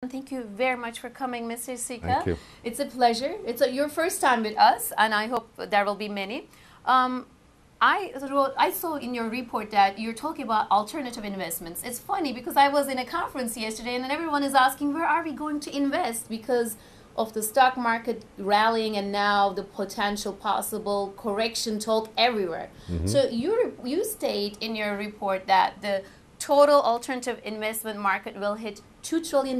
Thank you very much for coming, Mr. Sica. Thank you. It's a pleasure. It's your first time with us, and I hope there will be many. I saw in your report that you're talking about alternative investments. It's funny because I was in a conference yesterday, and then everyone is asking, where are we going to invest? Because of the stock market rallying and now the potential possible correction talk everywhere. So you state in your report that the total alternative investment market will hit $2 trillion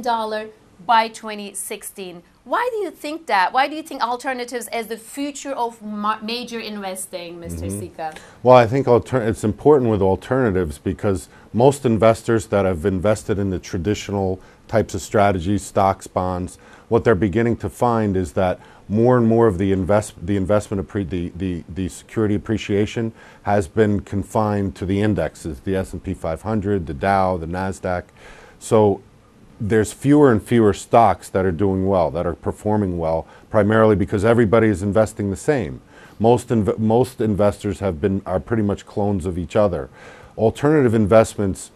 by 2016. Why do you think that? Why do you think alternatives as the future of major investing, Mr. Sica? Well, I think it's important with alternatives because most investors that have invested in the traditional types of strategies, stocks, bonds, what they're beginning to find is that more and more of the security appreciation has been confined to the indexes, the S&P 500, the Dow, the NASDAQ. So there's fewer and fewer stocks that are doing well, that are performing well, primarily because everybody is investing the same. Most investors are pretty much clones of each other. Alternative investments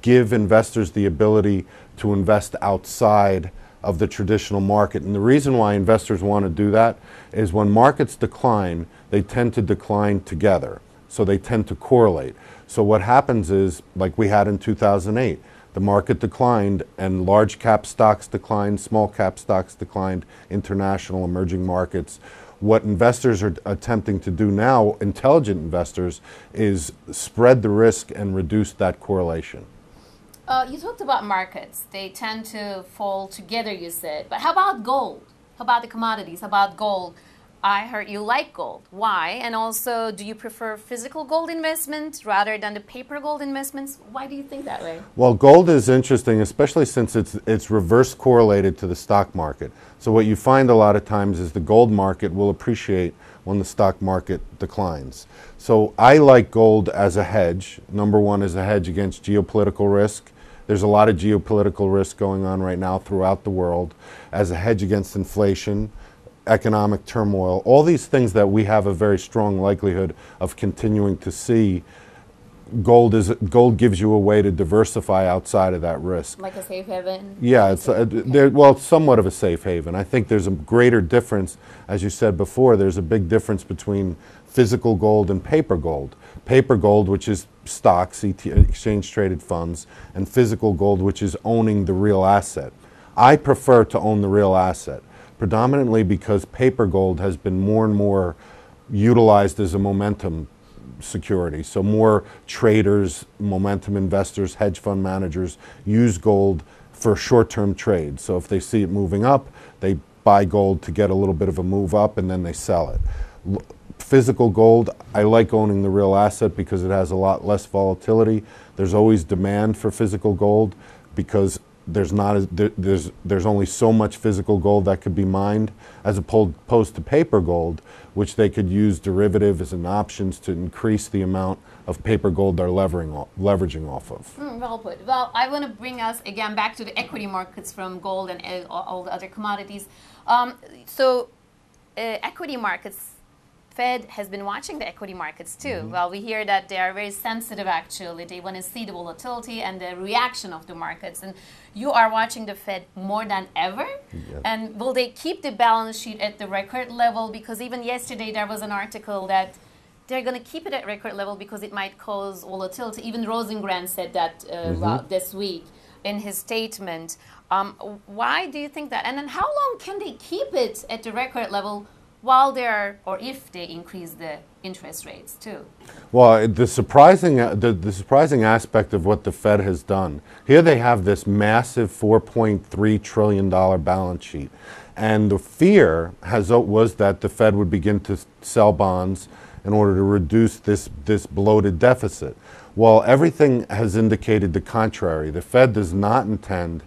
give investors the ability to invest outside of the traditional market. And the reason why investors want to do that is when markets decline, they tend to decline together. So they tend to correlate. So what happens is, like we had in 2008, the market declined and large cap stocks declined, small cap stocks declined, international emerging markets. What investors are attempting to do now, intelligent investors, is spread the risk and reduce that correlation. You talked about markets. They tend to fall together, you said. But how about gold? How about the commodities? How about gold? I heard you like gold. Why? And also, do you prefer physical gold investment rather than the paper gold investments? Why do you think that way? Well, gold is interesting, especially since it's reverse correlated to the stock market. So what you find a lot of times is the gold market will appreciate when the stock market declines. So I like gold as a hedge. Number one, as a hedge against geopolitical risk. There's a lot of geopolitical risk going on right now throughout the world. As a hedge against inflation, economic turmoil, all these things that we have a very strong likelihood of continuing to see. Gold gives you a way to diversify outside of that risk. Like a safe haven? Yeah, it's somewhat of a safe haven. I think there's a greater difference, as you said before, there's a big difference between physical gold and paper gold. Paper gold, which is stocks, exchange traded funds, and physical gold, which is owning the real asset. I prefer to own the real asset, predominantly because paper gold has been more and more utilized as a momentum security. So more traders, momentum investors, hedge fund managers use gold for short-term trades. So if they see it moving up, they buy gold to get a little bit of a move up and then they sell it. Physical gold, I like owning the real asset because it has a lot less volatility. There's always demand for physical gold because there's only so much physical gold that could be mined, as opposed to paper gold, which they could use derivatives and options to increase the amount of paper gold they're leveraging off of. Well put. Well, I want to bring us again back to the equity markets from gold and all the other commodities. Equity markets, Fed has been watching the equity markets too. Well, we hear that they are very sensitive actually. They want to see the volatility and the reaction of the markets. And you are watching the Fed more than ever. Yep. And will they keep the balance sheet at the record level? Because even yesterday there was an article that they're going to keep it at record level because it might cause volatility. Even Rosengren said that this week in his statement. Why do you think that? And then how long can they keep it at the record level while or if they increase the interest rates too? Well, the surprising aspect of what the Fed has done, here they have this massive $4.3 trillion balance sheet. And the fear was that the Fed would begin to sell bonds in order to reduce this bloated deficit. Well, everything has indicated the contrary. The Fed does not intend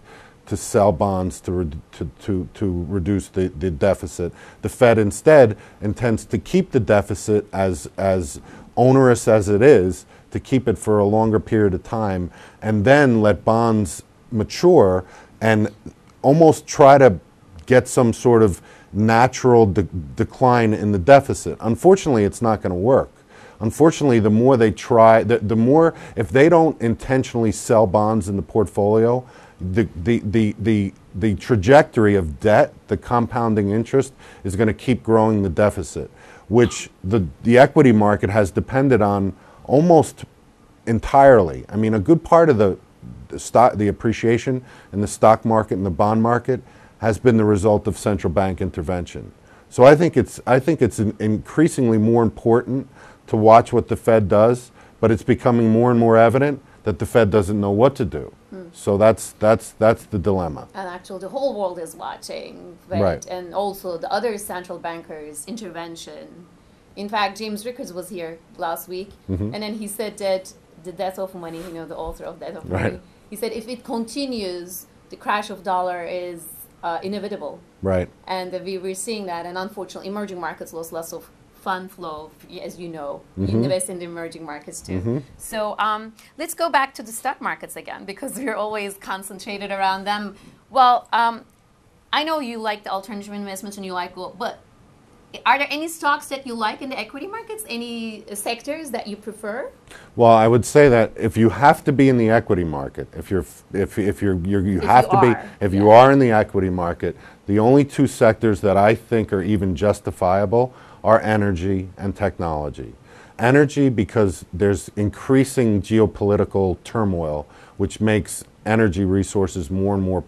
to sell bonds to reduce the deficit. The Fed instead intends to keep the deficit as onerous as it is, to keep it for a longer period of time, and then let bonds mature and almost try to get some sort of natural decline in the deficit. Unfortunately, it's not going to work. Unfortunately, the more they try, the more, if they don't intentionally sell bonds in the portfolio, the trajectory of debt, the compounding interest, is going to keep growing the deficit, which the equity market has depended on almost entirely. I mean, a good part of the appreciation in the stock market and the bond market has been the result of central bank intervention. So I think it's increasingly more important to watch what the Fed does, but it's becoming more and more evident that the Fed doesn't know what to do. So that's the dilemma. And actually, the whole world is watching, Right. And also the other central bankers' intervention. In fact, James Rickards was here last week, and then he said that the death of money, the author of Death of Money, Right. he said if it continues, the crash of dollar is inevitable. Right. And we were seeing that, and unfortunately, emerging markets lost lots of fund flow, as you know. You invest in the emerging markets too. So let's go back to the stock markets again, because we're always concentrated around them. Well, I know you like the alternative investments and you like gold, but are there any stocks that you like in the equity markets? Any sectors that you prefer? Well, I would say that if you have to be in the equity market, if you are in the equity market, the only two sectors that I think are even justifiable are energy and technology. Energy, because there's increasing geopolitical turmoil, which makes energy resources more and more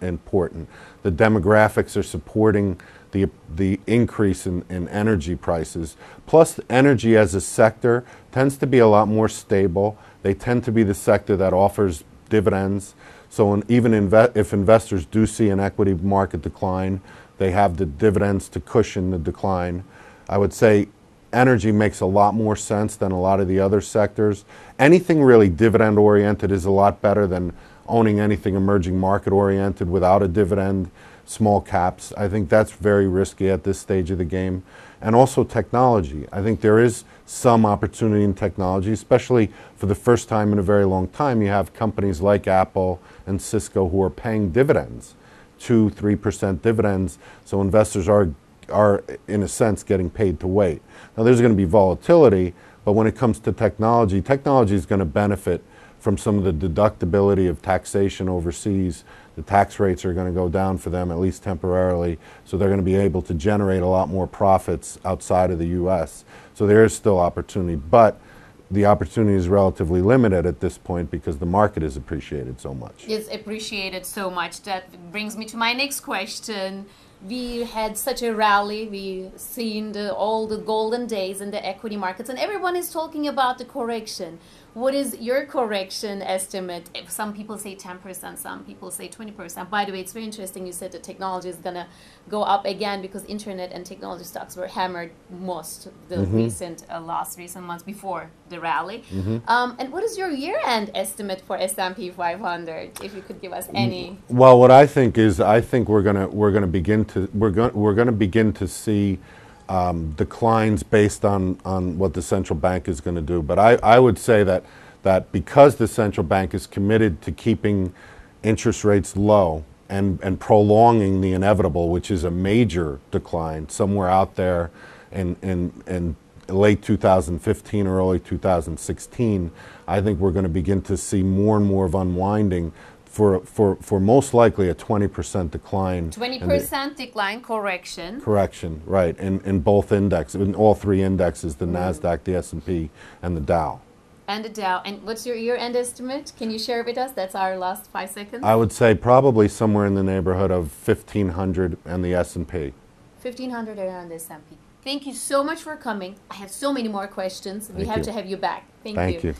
important. The demographics are supporting the increase in energy prices. Plus, energy as a sector tends to be a lot more stable. They tend to be the sector that offers dividends. So even if investors do see an equity market decline, they have the dividends to cushion the decline. I would say energy makes a lot more sense than a lot of the other sectors. Anything really dividend oriented is a lot better than owning anything emerging market oriented without a dividend, small caps. I think that's very risky at this stage of the game. And also technology. I think there is some opportunity in technology, especially for the first time in a very long time. You have companies like Apple and Cisco who are paying dividends, 2-3% dividends. So investors are in a sense getting paid to wait. Now there's going to be volatility, but when it comes to technology, technology is going to benefit from some of the deductibility of taxation overseas. The tax rates are going to go down for them, at least temporarily, so they're going to be able to generate a lot more profits outside of the U.S. So there is still opportunity, but the opportunity is relatively limited at this point because the market is appreciated so much. It's appreciated so much. That brings me to my next question. We had such a rally. We've seen all the golden days in the equity markets, and everyone is talking about the correction. What is your correction estimate? Some people say 10%, some people say 20%. By the way, it's very interesting you said that technology is going to go up again because internet and technology stocks were hammered most the recent months before the rally. And what is your year-end estimate for S&P 500? If you could give us any. Well, what I think is, we're going to begin to see declines based on what the central bank is going to do. But I would say that because the central bank is committed to keeping interest rates low and prolonging the inevitable, which is a major decline somewhere out there in late 2015 or early 2016, I think we're going to begin to see more and more of unwinding for most likely a 20% decline. 20% decline correction. Correction, right, in both indexes, in all three indexes, the NASDAQ, the S&P, and the Dow. And the Dow. And what's your year-end estimate? Can you share it with us? That's our last 5 seconds. I would say probably somewhere in the neighborhood of 1,500 and the S&P. 1,500 around the S&P. Thank you so much for coming. I have so many more questions. We have to have you back. Thank you.